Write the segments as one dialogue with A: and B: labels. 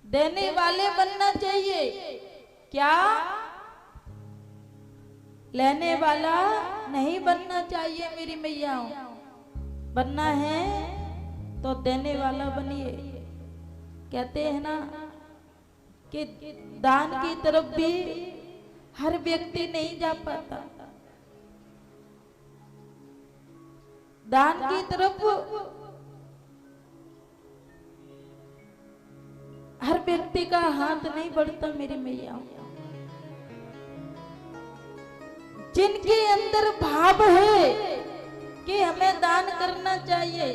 A: देने वाले बनना चाहिए, क्या लेने वाला नहीं बनना चाहिए। मेरी मैया बनना है तो देने वाला बनिए। कहते हैं ना कि दान की तरफ भी हर व्यक्ति नहीं जा पाता। दान की तरफ हर व्यक्ति का हाथ नहीं बढ़ता। मेरी मैया जिनके अंदर भाव है कि हमें दान करना चाहिए,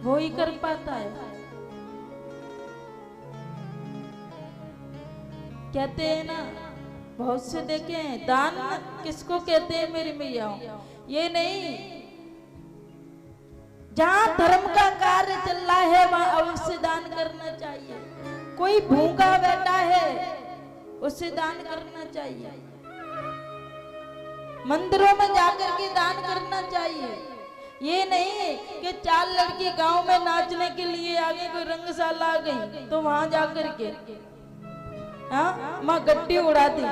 A: वो ही कर पाता है। कहते हैं ना, बहुत से देखे हैं, दान किसको कहते हैं मेरी मैया? ये नहीं, जहां धर्म का कार्य चल रहा है वहां अवश्य दान करना चाहिए। कोई भूखा बैठा है उसे दान करना चाहिए। मंदिरों में जाकर के दान करना चाहिए। ये नहीं कि 4 लड़की गांव में नाचने के लिए आगे कोई रंगशाला आ गई तो वहां जाकर के माँ गड्डी उड़ा दी।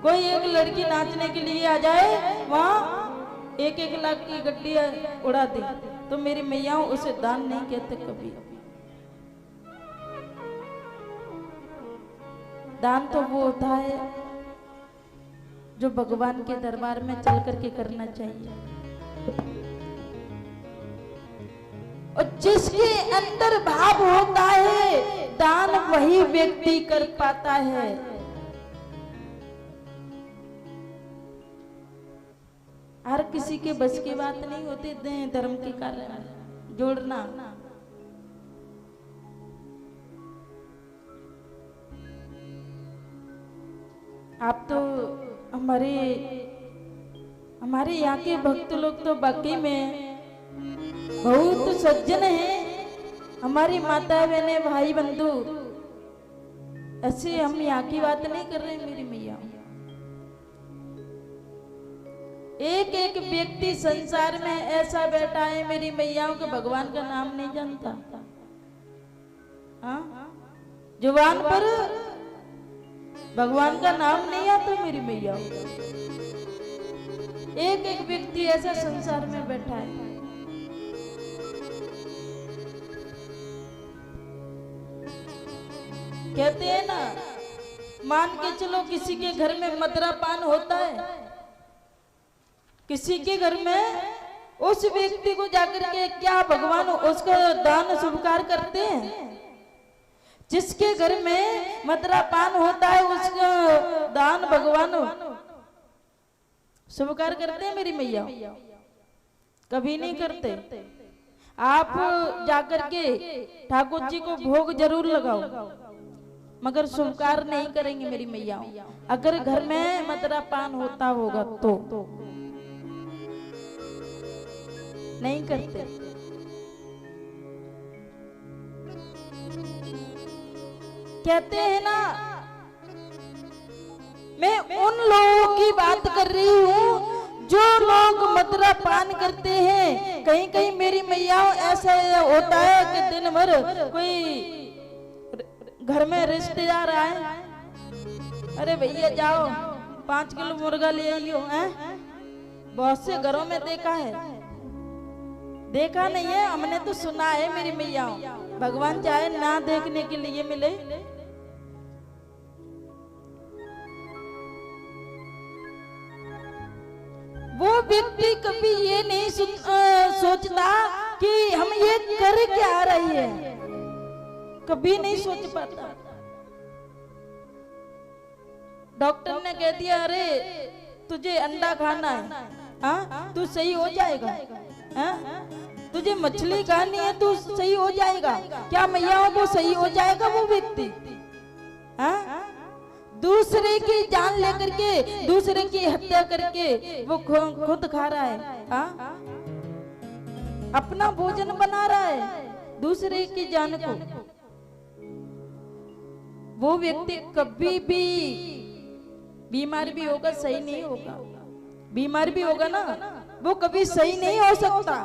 A: कोई एक लड़की नाचने के लिए आ जाए वहां 1-1 लाख की गड्डी उड़ा दी, तो मेरी मैया उसे दान नहीं कहते कभी। दान तो वो होता है जो भगवान के दरबार में चल करके करना चाहिए, और जिसके अंदर भाव होता है दान वही व्यक्ति कर पाता है। हर किसी के बस की बात नहीं होती धर्म के कारण जोड़ना। आप तो हमारे यहाँ के भक्त लोग तो बाकी में बहुत सज्जन हैं। हमारी माता बहने भाई बंधु, ऐसे हम यहाँ की बात नहीं कर रहे। मेरी मैया एक व्यक्ति संसार में ऐसा बैठा है मेरी मैयाओं के भगवान का नाम नहीं जानता। जुबान पर भगवान का नाम नहीं आता। मेरी मैया एक व्यक्ति ऐसा संसार में बैठा है। कहते हैं ना, मान के चलो किसी के घर में मदरा पान होता है, किसी के घर में, उस व्यक्ति को जाकर के क्या भगवान उसका दान स्वीकार करते हैं? जिसके घर में मदरा पान होता है उसका दान भगवान स्वीकार करते हैं। मेरी मैया कभी नहीं करते। आप जाकर के ठाकुर जी को भोग जरूर लगाओ, मगर स्वीकार नहीं करेंगे मेरी मैया। अगर घर में मदरा पान होता होगा तो नहीं करते। कहते हैं ना, मैं उन लोगों की बात कर रही हूँ जो लोग मदरा पान करते हैं। कहीं कहीं मेरी मैया ऐसा होता है कि दिन भर कोई घर में रिश्तेदार आए, अरे भैया जाओ 5 किलो मुर्गा ले आइयो। बहुत से घरों में देखा है, देखा नहीं है, हमने तो सुना है। मेरी मैया भगवान चाहे ना देखने के लिए मिले। वो व्यक्ति कभी ये नहीं सोचता कि हम ये कर क्या रही है, कभी नहीं सोच पाता। डॉक्टर ने कह दिया अरे तुझे अंडा खाना है, तू सही हो जाएगा। तुझे मछली खानी है तू सही हो जाएगा। क्या मैया वो सही हो जाएगा? वो व्यक्ति दूसरे की जान लेकर के, दूसरे की हत्या करके वो खुद खा रहा है। अपना भोजन बना रहा है दूसरे की जान को। वो व्यक्ति कभी भी बीमार भी होगा सही नहीं होगा। बीमार भी होगा ना, वो कभी सही नहीं हो सकता।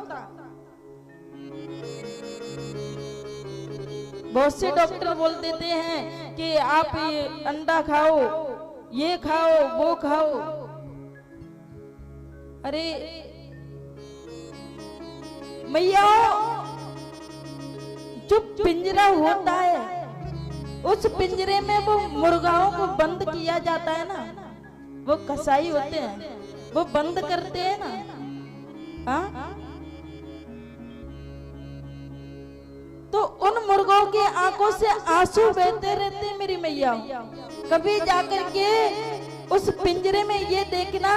A: बहुत से डॉक्टर बोल देते हैं कि आप ये अंडा खाओ, ये खाओ, वो खाओ। अरे मैया, जो पिंजरा होता है उस पिंजरे में वो मुर्गाओं को बंद किया जाता है ना, वो कसाई होते हैं, वो बंद करते हैं ना। हाँ, तो उन मुर्गों की आंखों से आंसू बहते रहते हैं मेरी मैया। कभी जाकर के उस पिंजरे में ये देखना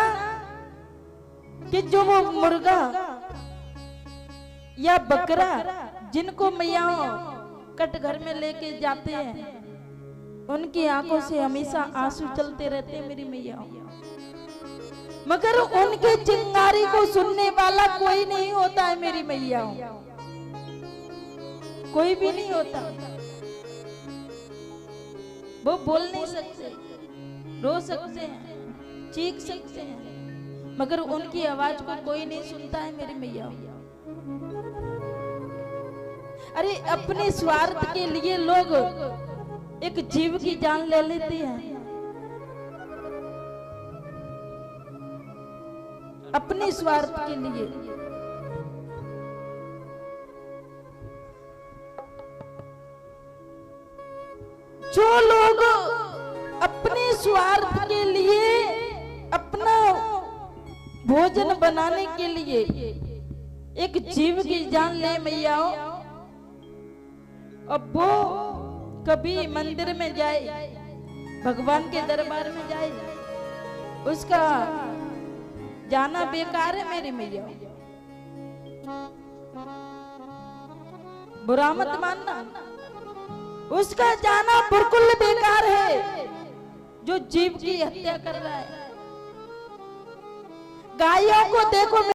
A: कि जो वो मुर्गा या बकरा जिनको मैया कटघर में लेके जाते हैं, उनकी आंखों से हमेशा आंसू चलते रहते हैं मेरी मैया। मगर उनके चिंगारी को सुनने वाला कोई नहीं होता है मेरी मैया, कोई भी नहीं होता। वो बोल नहीं सकते, रो सकते हैं, चीख सकते हैं, मगर उनकी आवाज को कोई नहीं सुनता है मेरी मैया। अरे अपने स्वार्थ के लिए लोग एक जीव की जान ले लेते हैं, अपने स्वार्थ के लिए। जो लोग अपने स्वार्थ के लिए, अपना भोजन बनाने के लिए एक जीव की जान ले मैया, अब वो कभी मंदिर में जाए, भगवान के दरबार में जाए, उसका जाना बेकार है मेरी मैया। बुरा मत मानना, उसका जाना बिल्कुल बेकार है जो जीव की हत्या कर रहा है। गायों को देखो